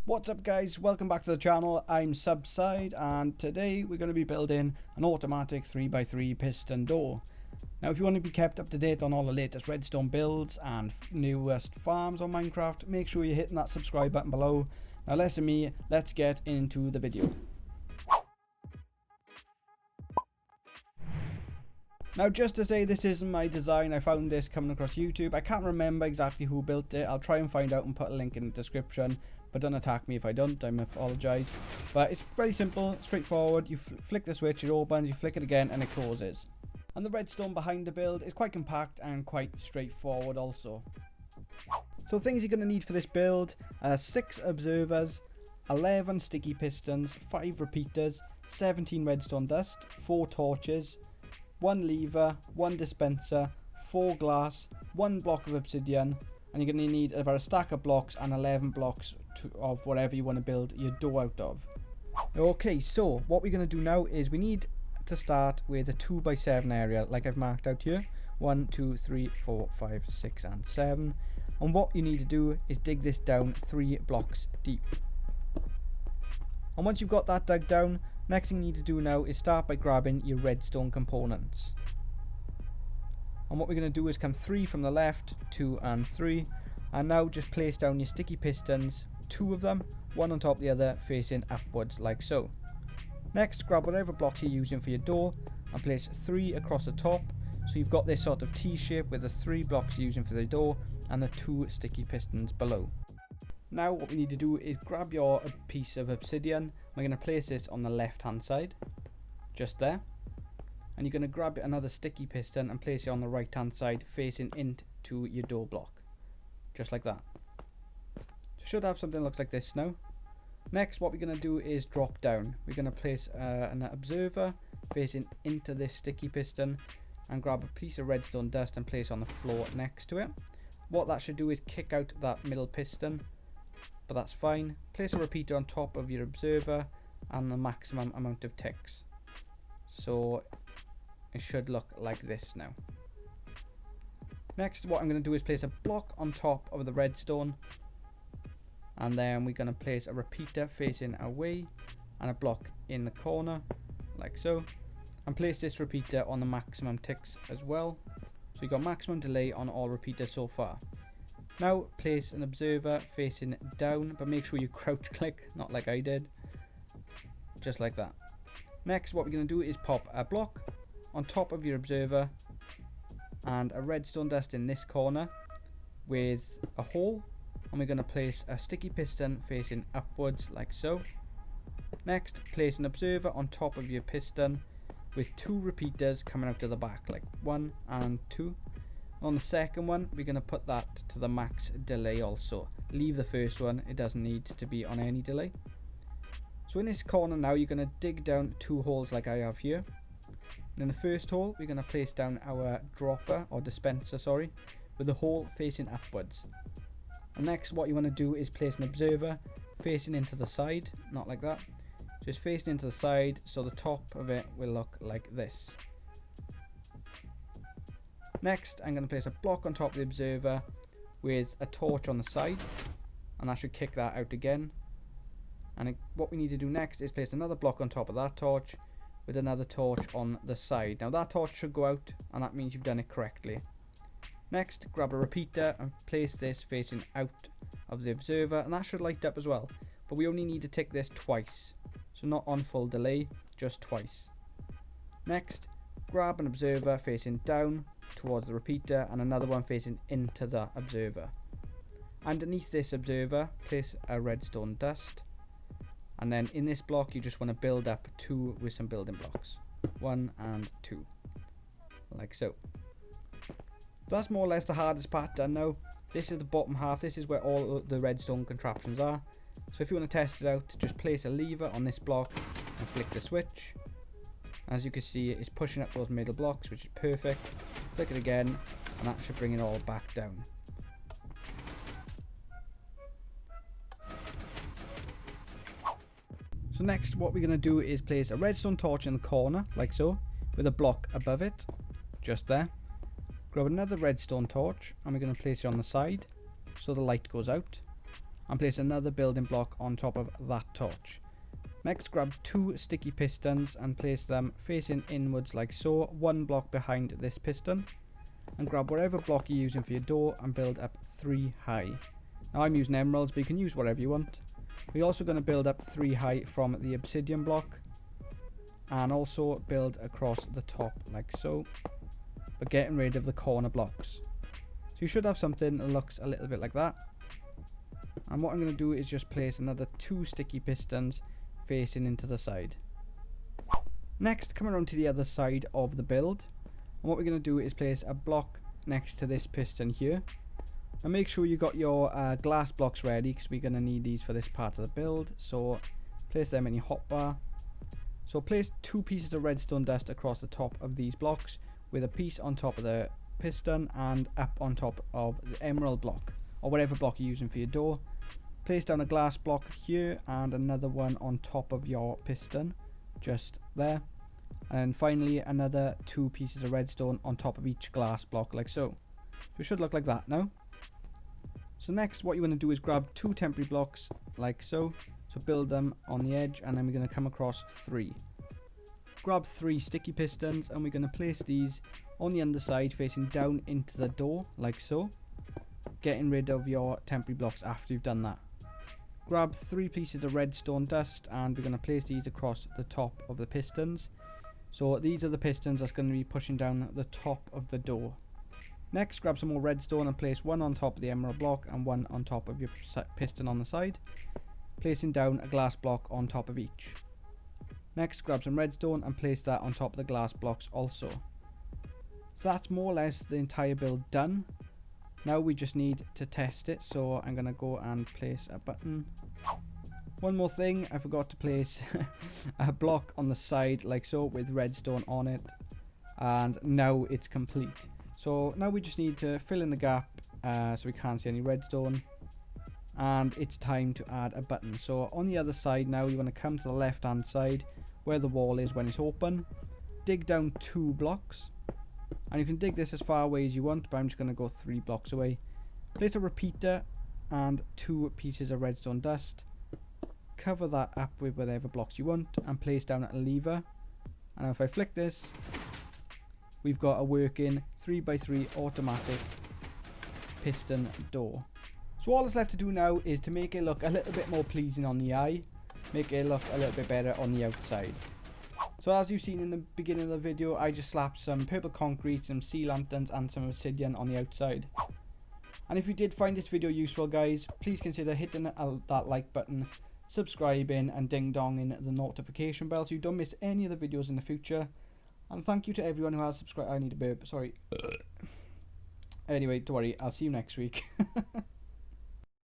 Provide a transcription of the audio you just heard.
What's up guys, welcome back to the channel. I'm SubSyde and today we're going to be building an automatic 3x3 piston door. Now if you want to be kept up to date on all the latest redstone builds and newest farms on Minecraft, make sure you're hitting that subscribe button below. Now less of me, let's get into the video. Now just to say, this isn't my design. I found this coming across YouTube. I can't remember exactly who built it. I'll try and find out and put a link in the description, but don't attack me if I don't. I apologise. But it's very simple, straightforward. You flick the switch, it opens, you flick it again and it closes. And the redstone behind the build is quite compact and quite straightforward also. So things you're going to need for this build are 6 observers, 11 sticky pistons, 5 repeaters, 17 redstone dust, 4 torches, 1 lever, 1 dispenser, 4 glass, 1 block of obsidian, and you're going to need about a stack of blocks and 11 blocks of whatever you want to build your door out of. Okay, so what we're going to do now is we need to start with a 2x7 area like I've marked out here. 1, 2, 3, 4, 5, 6 and 7. And what you need to do is dig this down 3 blocks deep. And once you've got that dug down, next thing you need to do now is start by grabbing your redstone components. And what we're going to do is come 3 from the left, 2 and 3. And now just place down your sticky pistons, 2 of them, one on top of the other, facing upwards like so. Next, grab whatever blocks you're using for your door and place 3 across the top. So you've got this sort of T shape with the 3 blocks you're using for the door and the 2 sticky pistons below. Now what we need to do is grab your piece of obsidian. We're going to place this on the left hand side, just there. And you're going to grab another sticky piston and place it on the right hand side facing into your door block. Just like that. So should have something that looks like this now. Next what we're going to do is drop down. We're going to place an observer facing into this sticky piston and grab a piece of redstone dust and place on the floor next to it. What that should do is kick out that middle piston, but that's fine. Place a repeater on top of your observer and the maximum amount of ticks. So it should look like this now. Next what I'm going to do is place a block on top of the redstone, and then we're going to place a repeater facing away and a block in the corner like so, and place this repeater on the maximum ticks as well. So you've got maximum delay on all repeaters so far. Now place an observer facing down, but make sure you crouch click, not like I did. Just like that. Next what we're going to do is pop a block on top of your observer and a redstone dust in this corner with a hole, and we're going to place a sticky piston facing upwards like so. Next place an observer on top of your piston with 2 repeaters coming out to the back, like 1 and 2. On the second one we're going to put that to the max delay also. Leave the first one, it doesn't need to be on any delay. So in this corner now you're going to dig down 2 holes like I have here. And in the first hole we're going to place down our dropper or dispenser, sorry, with the hole facing upwards. And next what you want to do is place an observer facing into the side, not like that, just facing into the side, so the top of it will look like this. Next I'm going to place a block on top of the observer with a torch on the side, and that should kick that out again. And what we need to do next is place another block on top of that torch with another torch on the side. Now that torch should go out, and that means you've done it correctly. Next grab a repeater and place this facing out of the observer, and that should light up as well, but we only need to tick this twice, so not on full delay, just twice. Next grab an observer facing down towards the repeater and another one facing into the observer. Underneath this observer place a redstone dust, and then in this block you just want to build up 2 with some building blocks, 1 and 2 like so. That's more or less the hardest part done now. This is the bottom half, this is where all the redstone contraptions are. So if you want to test it out, just place a lever on this block and flick the switch. As you can see, it's pushing up those middle blocks, which is perfect. Flick it again and that should bring it all back down. So next what we're going to do is place a redstone torch in the corner like so, with a block above it, just there. Grab another redstone torch and we're going to place it on the side so the light goes out. and place another building block on top of that torch. Next, grab 2 sticky pistons and place them facing inwards like so, 1 block behind this piston. And grab whatever block you're using for your door and build up 3 high. Now I'm using emeralds, but you can use whatever you want. We're also going to build up 3 high from the obsidian block. And also build across the top like so. But getting rid of the corner blocks. So you should have something that looks a little bit like that. And what I'm going to do is just place another 2 sticky pistons facing into the side. Next, come around to the other side of the build. And what we're going to do is place a block next to this piston here. And make sure you got your glass blocks ready, because we're going to need these for this part of the build. So place them in your hotbar. So place 2 pieces of redstone dust across the top of these blocks, with a piece on top of the piston and up on top of the emerald block, or whatever block you're using for your door. Place down a glass block here and another one on top of your piston, just there. And finally another 2 pieces of redstone on top of each glass block like so. So it should look like that now. So next what you want to do is grab 2 temporary blocks like so. So build them on the edge, and then we're going to come across 3. Grab 3 sticky pistons and we're going to place these on the underside facing down into the door like so. Getting rid of your temporary blocks after you've done that. Grab 3 pieces of redstone dust and we're going to place these across the top of the pistons. So these are the pistons that's going to be pushing down the top of the door. Next, grab some more redstone and place 1 on top of the emerald block and 1 on top of your piston on the side, placing down a glass block on top of each. Next, grab some redstone and place that on top of the glass blocks also. So that's more or less the entire build done. Now we just need to test it, so I'm going to go and place a button. One more thing, I forgot to place a block on the side like so with redstone on it, and now it's complete. So now we just need to fill in the gap so we can't see any redstone, and it's time to add a button. So on the other side now, you want to come to the left hand side where the wall is when it's open, dig down 2 blocks. And you can dig this as far away as you want, but I'm just going to go 3 blocks away. Place a repeater and 2 pieces of redstone dust. Cover that up with whatever blocks you want and place down a lever. And if I flick this, we've got a working 3x3 automatic piston door. So all that's left to do now is to make it look a little bit more pleasing on the eye. Make it look a little bit better on the outside. So as you've seen in the beginning of the video, I just slapped some purple concrete, some sea lanterns and some obsidian on the outside. And if you did find this video useful, guys, please consider hitting that like button, subscribing and ding-donging the notification bell so you don't miss any of the videos in the future. And thank you to everyone who has subscribed. I need a burp, sorry. Anyway, don't worry, I'll see you next week.